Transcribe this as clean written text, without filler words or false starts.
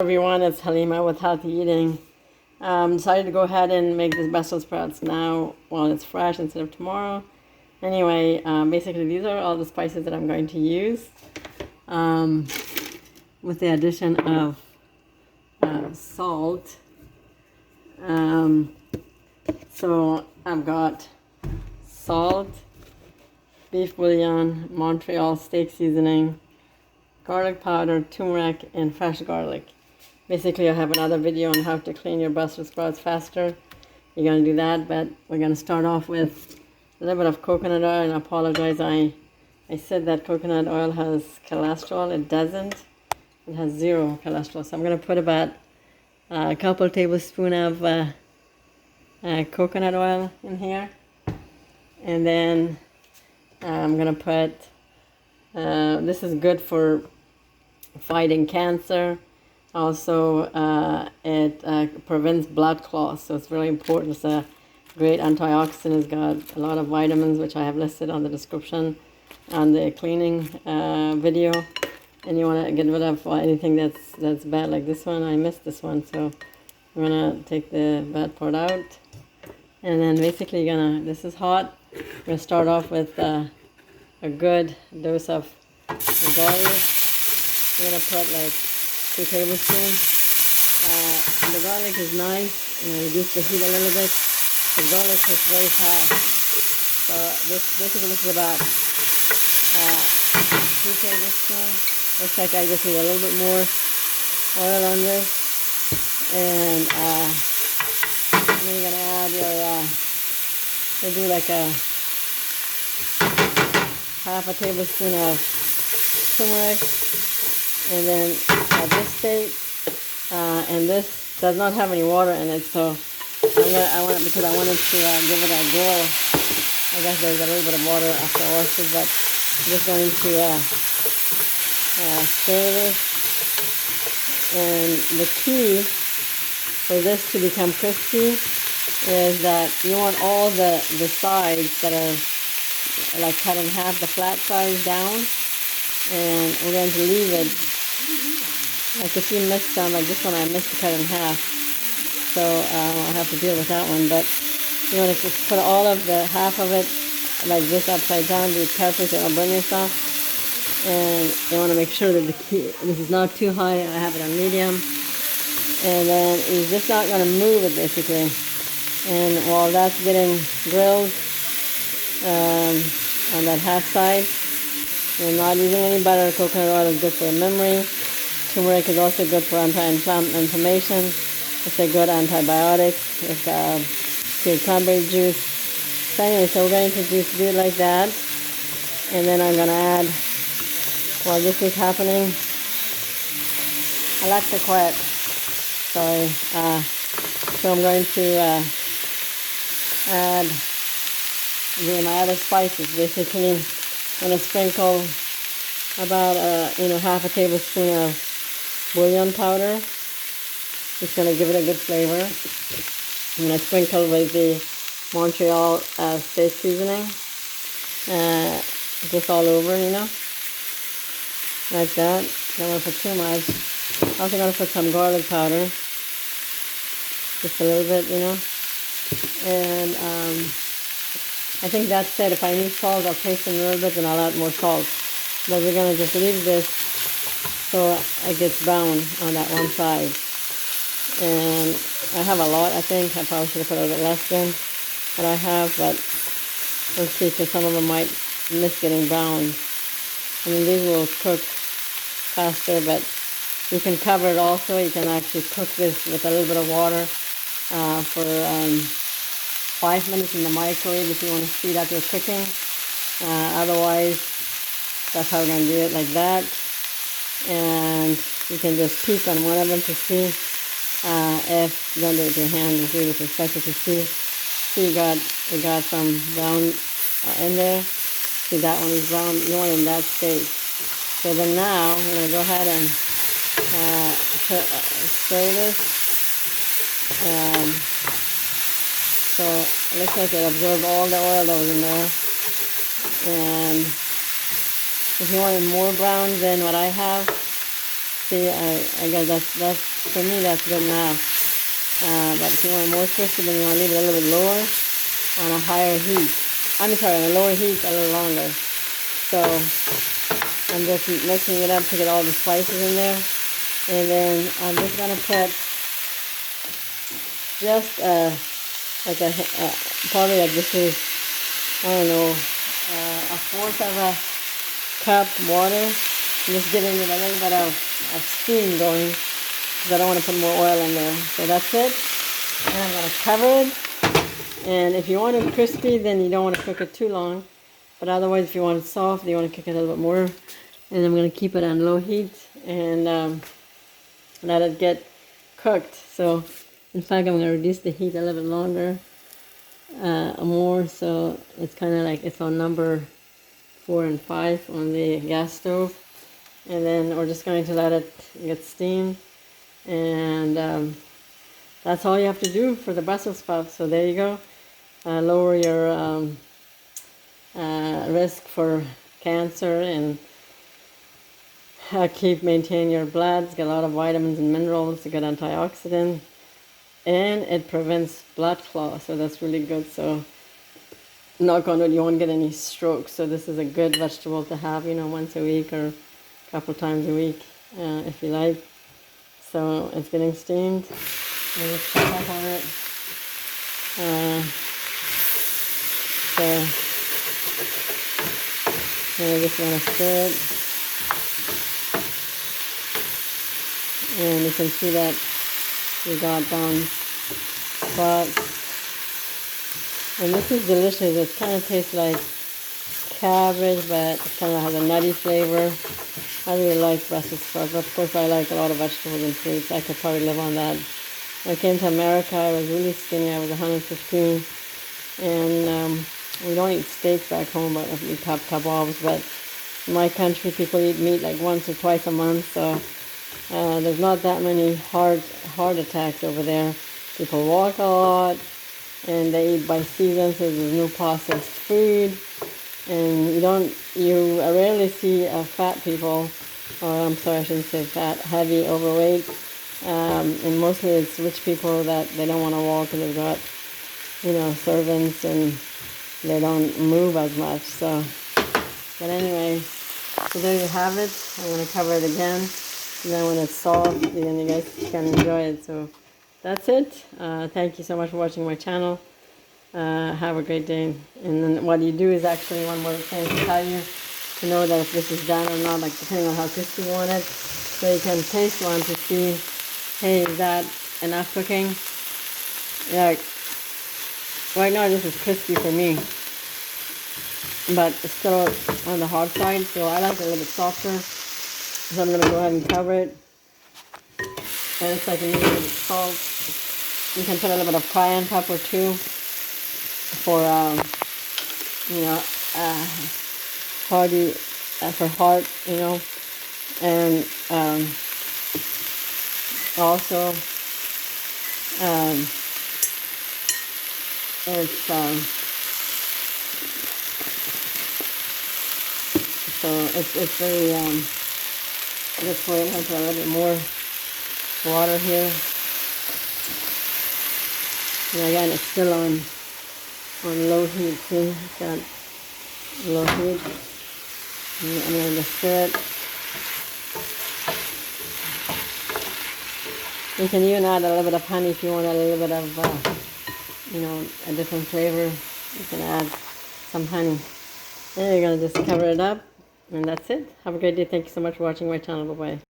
Everyone, it's Halima with Healthy Eating. Decided to go ahead and make this Brussels sprouts now while it's fresh instead of tomorrow. Anyway, basically these are all the spices that I'm going to use with the addition of salt. So I've got salt, beef bouillon, Montreal steak seasoning, garlic powder, turmeric, and fresh garlic. Basically, I have another video on how to clean your Brussels sprouts faster. You're going to do that, but we're going to start off with a little bit of coconut oil. And I apologize, I said that coconut oil has cholesterol. It doesn't. It has 0 cholesterol. So I'm going to put about a couple tablespoons of coconut oil in here. And then I'm going to put, this is good for fighting cancer. Also, it prevents blood clots, so it's really important. It's a great antioxidant. It's got a lot of vitamins, which I have listed on the description on the cleaning video. And you want to get rid of anything that's bad, like this one. I missed this one, so I'm gonna take the bad part out. And then basically, this is hot. We're gonna start off with a good dose of garlic. I'm gonna put like 2 tablespoons. The garlic is nice, and I reduce the heat a little bit. The garlic is very fast. So this is about 2 tablespoons. Looks like I just need a little bit more oil on this. And then you're gonna add your, we'll do like a half a tablespoon of turmeric. And then this steak, and this does not have any water in it, so because I wanted to give it a grill. I guess there's a little bit of water after I wash it, but I'm just going to stir this. And the key for this to become crispy is that you want all the sides that are like cut in half, the flat sides down, and we're going to leave it. Like if you missed some, like this one I missed to cut in half, so I have to deal with that one. But you want to just put all of the half of it like this upside down. Be careful so you don't burn yourself. And you want to make sure that this is not too high. I have it on medium. And then you're just not going to move it basically. And while that's getting grilled on that half side, we're not using any butter. Coconut oil is good for memory. Turmeric is also good for anti-inflammation. It's a good antibiotic. It's good cranberry juice. So anyway, so we're going to just do it like that. And then I'm going to add, while this is happening, Alexa, quiet. Sorry. So I'm going to add my other spices. Basically, I'm going to sprinkle about half a tablespoon of bouillon powder. Just going to give it a good flavor. I'm going to sprinkle with the Montreal steak seasoning, just all over, like that. Don't want to put too much. Also going to put some garlic powder, just a little bit, and I think that's it. If I need salt, I'll taste it a little bit and I'll add more salt. But we're going to just leave this so it gets brown on that one side. And I have a lot, I think. I probably should have put a little bit less than what I have, but we'll see, because some of them might miss getting brown. I mean, these will cook faster, but you can cover it also. You can actually cook this with a little bit of water for 5 minutes in the microwave if you want to speed up your cooking. Otherwise, that's how we're going to do it, like that. And you can just peek on one of them to see if you don't do it with your hand. Just do it with your spatula to see. See, you got some brown in there. See, that one is brown. You want it in that state. So then now I'm going to go ahead and stir this. So it looks like it absorbed all the oil that was in there. And if you wanted more brown than what I have, See, I guess that's for me, that's good enough. But if you want it more crispy, then you want to leave it a little bit lower on a higher heat. I'm sorry, on a lower heat, a little longer. So I'm just mixing it up to get all the spices in there. And then I'm just going to put just like probably like this is, I don't know, a fourth of a cup water. I'm just giving it a little bit of steam going because I don't want to put more oil in there. So that's it. And I'm going to cover it. And if you want it crispy, then you don't want to cook it too long. But otherwise, if you want it soft, you want to cook it a little bit more. And I'm going to keep it on low heat and let it get cooked. So in fact, I'm going to reduce the heat a little bit longer, more. So it's kind of like it's on number 4 and 5 on the gas stove. And then we're just going to let it get steamed. And that's all you have to do for the Brussels sprouts. So there you go. Lower your risk for cancer and maintain your blood. It's got a lot of vitamins and minerals. It's a good antioxidant. And it prevents blood clots. So that's really good. So knock on wood, you won't get any strokes. So this is a good vegetable to have, once a week or a couple times a week, if you like. So it's getting steamed. And let's check up on it. I just want to stir it. And you can see that we got down spots. And this is delicious. It kind of tastes like cabbage, but it kind of has a nutty flavor. I really like Brussels sprouts. Of course, I like a lot of vegetables and fruits. I could probably live on that. When I came to America, I was really skinny. I was 115. And we don't eat steak back home, but we eat kebabs. But in my country, people eat meat like once or twice a month. So there's not that many heart attacks over there. People walk a lot, and they eat by season, so there's no processed food. And you rarely see fat people, or I'm sorry, I shouldn't say fat, heavy, overweight. And mostly it's rich people that they don't want to walk because they've got, servants and they don't move as much. So, but anyway, so there you have it. I'm going to cover it again. And then when it's soft, then you guys can enjoy it. So that's it. Thank you so much for watching my channel. Have a great day. And then what you do is actually one more thing to tell you to know that if this is done or not, like depending on how crispy you want it. So you can taste one to see, hey, is that enough cooking? Yeah, right now this is crispy for me, but it's still on the hard side, so I like it a little bit softer. So I'm going to go ahead and cover it. And it's like a little bit of salt. You can put a little bit of cayenne pepper too for, hearty, for heart, and also it's so it's very this way I'm going to put a little bit more water here. And again, it's still on low heat. See, it's got low heat. And I'm going to stir it. You can even add a little bit of honey if you want a little bit of, a different flavor. You can add some honey. Then you're going to just cover it up. And that's it. Have a great day. Thank you so much for watching my channel. Bye-bye.